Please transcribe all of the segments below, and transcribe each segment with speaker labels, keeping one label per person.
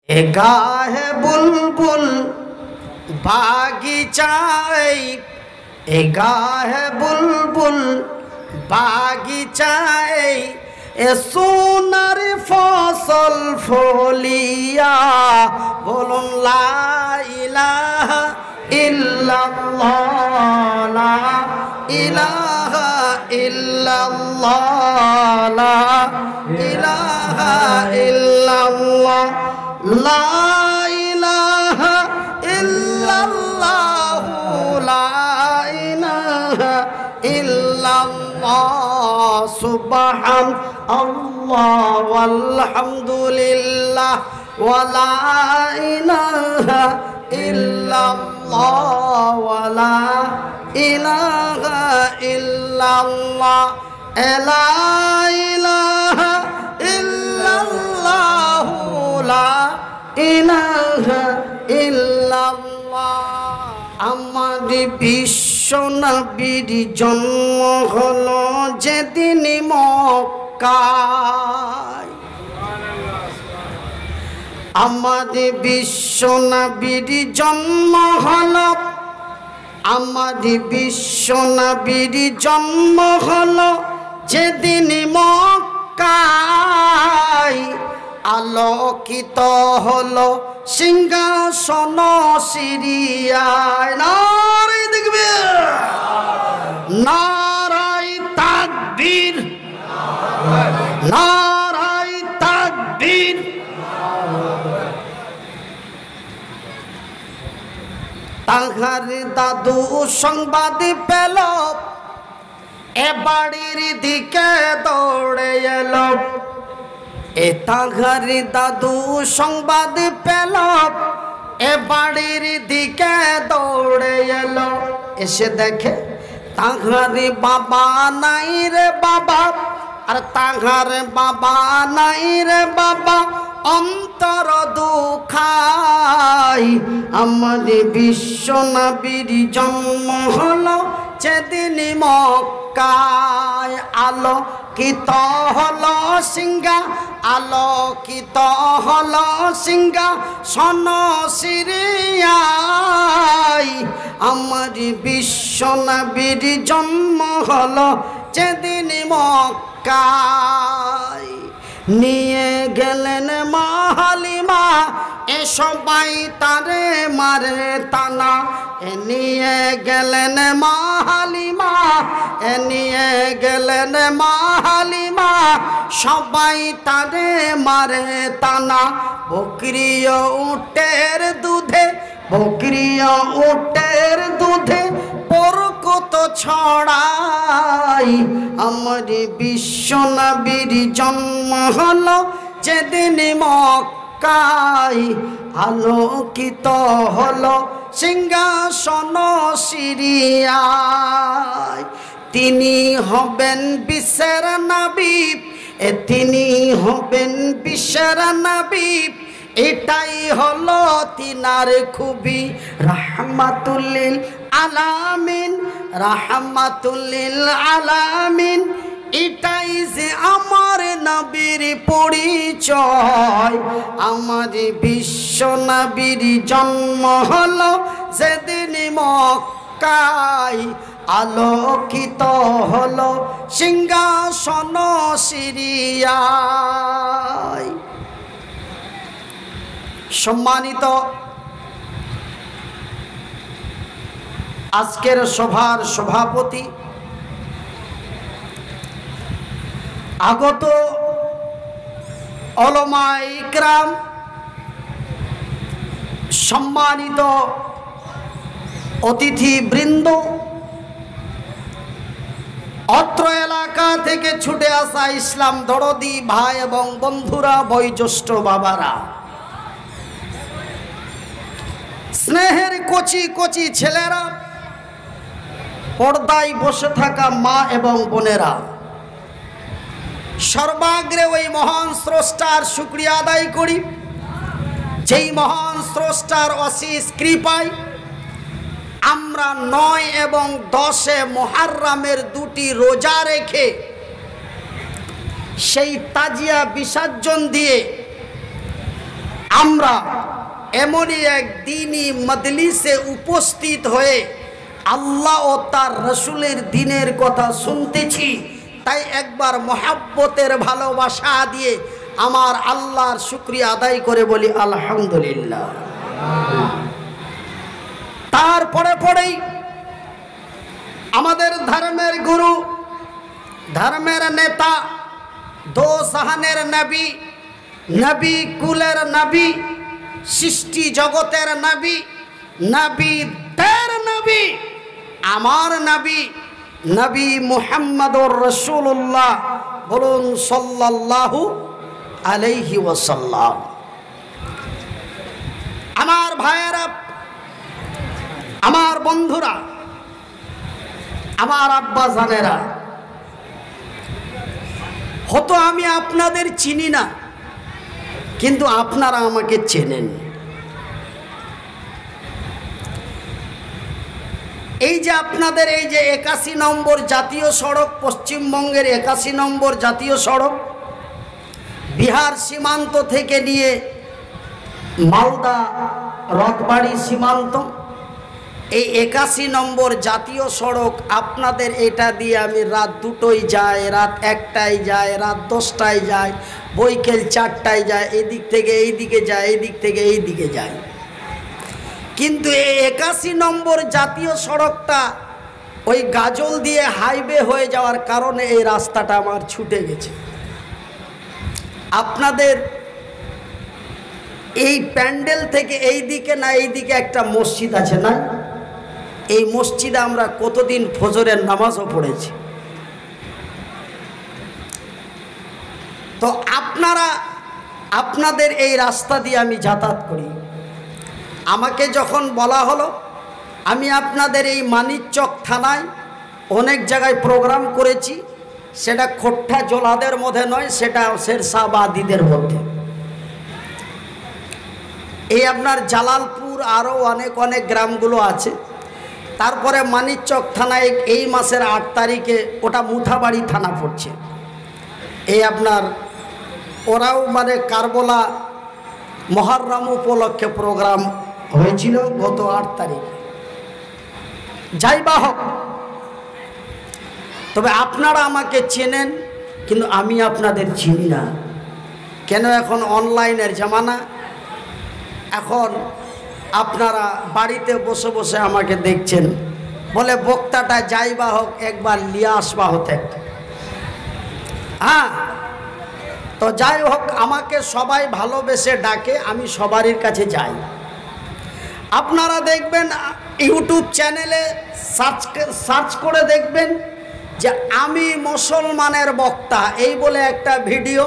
Speaker 1: গাহে বুলবুল বাগিচায়, গাহে বুলবুল বাগিচায়, সোনার ফসল ফলিয়া বলুন লা ইলাহা ইল্লাল্লাহ, লা ইলাহা ইল্লাল্লাহ, লা ইলাহা ইল্লাল্লাহ, লা ইলাহা ইল্লাল্লাহ, লা ইলাহা ইল্লাল্লাহ, সুবহানাল্লাহ ওয়ালহামদুলিল্লাহ ওয়া লা ইলাহা ইল্লাল্লাহ ওয়া লা ইলাহা ইল্লাল্লাহ, লা ইলাহা ইল্লাল্লাহ, লা ইলাহা ইল্লাল্লাহ। আমাদের বিশ্ব নবীর জন্ম হলো যেদিন মক্কায়, আমাদের বিশ্ব নবীর জন্ম হলো, আমাদের বিশ্ব নবীর জন্ম হলো যেদিন মক্কায়, আলোকিত হলো সিংহাসন সিরিয়ায়। নারে দেখবে, নারাই তাকবীর, নারাই তাকবীর। তাহার দাদু সংবাদ পেল, এ বাড়ির দিকে দৌড়ে এলো, এ তাহার দাদু সংবাদ পেল, এ বাড়ির দিকে দৌড়ে এলো, এসে দেখে তাহার বাবা নাই রে বাবা, আর তাহার বাবা নাই রে বাবা, অন্তর দুখায়। আমাদের বিশ্ব নবীর জন্ম হলো যেদিন মক্কায়, আলোকিত হলো সিংহা, আলোকিত হলো সিংহাসন সিরিয়ায়। আমার বিশ্ব নবীর জন্ম হলো যেদিন মক্কায়, নিয়ে গেলেন মা হালিমা, এ সবাই তারে মারে তানা, এ নিয়ে গেলেন মা হালিমা, এ নিয়ে গেলেন মা হালিমা, সবাই তারে মারে তানা। বকরিও উটের দুধে, বকরিও উটের দুধে বরকত ছড়াই। আমার বিশ্ব নবীর জন্ম হলো যেদিন মক্কায়, আলোকিত হলো সিংহাসন সিরিয়ায়। তিনি হবেন বিশ্বের নবী, তিনি হবেন বিশ্বের নবী, এটাই হলো তিনার খুবই। রাহমাতুল্লিল আলামিন, রাহমাতুল্লিল আলামিন, এটাই যে আমার নবীর পরিচয়। আমার বিশ্ব নবীর জন্ম হলো যেদিন মক্কায়, আলোকিত হলো সিংহাসন সিরিয়ায়। সম্মানিত আজকের সভার সভাপতি, আগত উলামা ইকরাম, সম্মানিত অতিথিবৃন্দ, অত্র এলাকা থেকে ছুটে আসা ইসলাম দরদি ভাই এবং বন্ধুরা, বয়োজ্যেষ্ঠ বাবারা, স্নেহের কচি কচি ছেলেরা, পর্দায় বসে থাকা মা এবং বোনেরা, সর্বাগ্রে ওই মহান স্রষ্টার শুকরিয়া আদায় করি, যেই মহান স্রষ্টার অশেষ কৃপায় আমরা ৯ এবং ১০ মুহররমের দুটি রোজা রেখে সেই তাজিয়া বিসর্জন দিয়ে আমরা এমনই এক দিনই মজলিসে উপস্থিত হয়ে আল্লাহ ও তার রসুলের দিনের কথা শুনতেছি, তাই একবার মহাব্বতের ভালোবাসা দিয়ে আমার আল্লাহর শুকরিয়া আদায় করে বলি আলহামদুলিল্লাহ। তারপরে পরেই আমাদের ধর্মের গুরু, ধর্মের নেতা, দো জাহানের নবী, নবী কুলের নবী, সৃষ্টি জগতের নবী, নবীদের নবী, আমার নবী, নবী মুহাম্মদুর রাসূলুল্লাহ, বলুন সাল্লাল্লাহু আলাইহি ওয়াসাল্লাম। আমার ভাইয়েরা, আমার বন্ধুরা, আমার আব্বা জানেরা, হয়তো আমি আপনাদের চিনি না, কিন্তু আপনারা আমাকে চেনেন। এই যে আপনাদের এই যে 81 নম্বর জাতীয় সড়ক, পশ্চিমবঙ্গের 81 নম্বর জাতীয় সড়ক, বিহার সীমান্ত থেকে নিয়ে মালদা রথবাড়ি সীমান্ত, এই 81 নম্বর জাতীয় সড়ক, আপনাদের এটা দিয়ে আমি রাত 2টোয় যাই, রাত 1টায় যাই, রাত 10টায় যাই, বৈকাল 4টায় যাই, এদিক থেকে এই দিকে যাই, এই দিক থেকে এই দিকে যাই। কিন্তু এই 81 নম্বর জাতীয় সড়কটা ওই গাজল দিয়ে হাইওয়ে হয়ে যাওয়ার কারণে এই রাস্তাটা আমার ছুটে গেছে। আপনাদের এই প্যান্ডেল থেকে এই দিকে না, এই দিকে একটা মসজিদ আছে না, এই মসজিদে আমরা কতদিন ফজরের নামাজও পড়েছি। তো আপনাদের এই রাস্তা দিয়ে আমি যাতায়াত করি। আমাকে যখন বলা হলো, আমি আপনাদের এই মানিকচক থানায় অনেক জায়গায় প্রোগ্রাম করেছি, সেটা খোট্টা জোলাদের মধ্যে নয়, সেটা শেরশাহবাদীদের মধ্যে। এই আপনার জালালপুর আরও অনেক গ্রামগুলো আছে। তারপরে মানিকচক থানায় এই মাসের 8 তারিখে, ওটা মুথাবাড়ি থানা পড়ছে, এই আপনার ওরাও মানে কারবলা মহররম উপলক্ষে প্রোগ্রাম হয়েছিল গত 8 তারিখ। যাই বা হোক, তবে আপনারা আমাকে চেনেন, কিন্তু আমি আপনাদের চিনি না। কেন? এখন অনলাইনের জামানা, এখন আপনারা বাড়িতে বসে বসে আমাকে দেখছেন, বলে বক্তাটা যাই বা হোক একবার লিয়ে আসবা হতে। হ্যাঁ, তো যাই হোক, আমাকে সবাই ভালোবেসে ডাকে, আমি সবারই কাছে যাই। আপনারা দেখবেন ইউটিউব চ্যানেলে সার্চ করে দেখবেন যে আমি মুসলমানের বক্তা, এই বলে একটা ভিডিও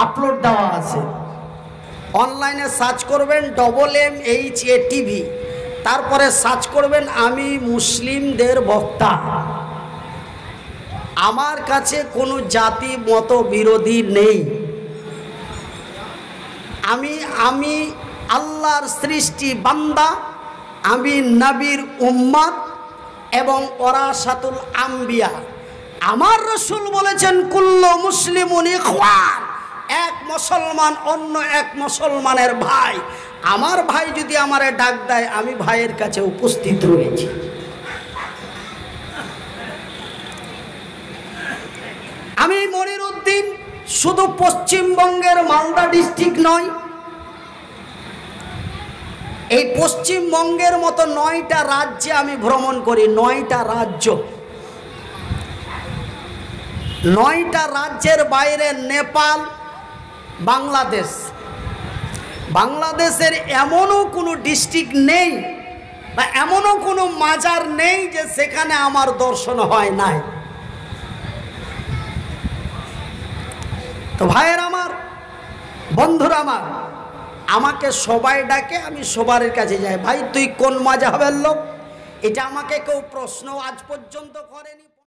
Speaker 1: আপলোড দেওয়া আছে। অনলাইনে সার্চ করবেন MMHA TV, তারপরে সার্চ করবেন আমি মুসলিমদের বক্তা। আমার কাছে কোনো জাতি মত বিরোধী নেই। আমি আল্লাহর সৃষ্টি বান্দা, আমি নবীর উম্মত এবং ওরাসাতুল আম্বিয়া। আমার রাসূল বলেছেন কুল্লু মুসলিমুন ইখওয়ান, এক মুসলমান অন্য এক মুসলমানের ভাই। আমার ভাই যদি আমারে ডাক দেয়, আমি ভাইয়ের কাছে উপস্থিত রয়েছি। আমি মনিরউদ্দিন শুধু পশ্চিমবঙ্গের মালদা ডিস্ট্রিক্ট নয়, এই পশ্চিমবঙ্গের মতো 9টা রাজ্যে আমি ভ্রমণ করি। 9টা রাজ্য, 9টা রাজ্যের বাইরে নেপাল, বাংলাদেশ। বাংলাদেশের এমনও কোনো ডিস্ট্রিক্ট নেই বা এমনও কোনো মাজার নেই যে সেখানে আমার দর্শন হয় নাই। তো ভাইয়ের আমার, বন্ধুরা আমার, আমাকে সবাই ডাকে, আমি সবার কাছে যাই। ভাই তুই কোন মাযহাবের লোক? এটা আমাকে কেউ প্রশ্ন আজ পর্যন্ত করেনি।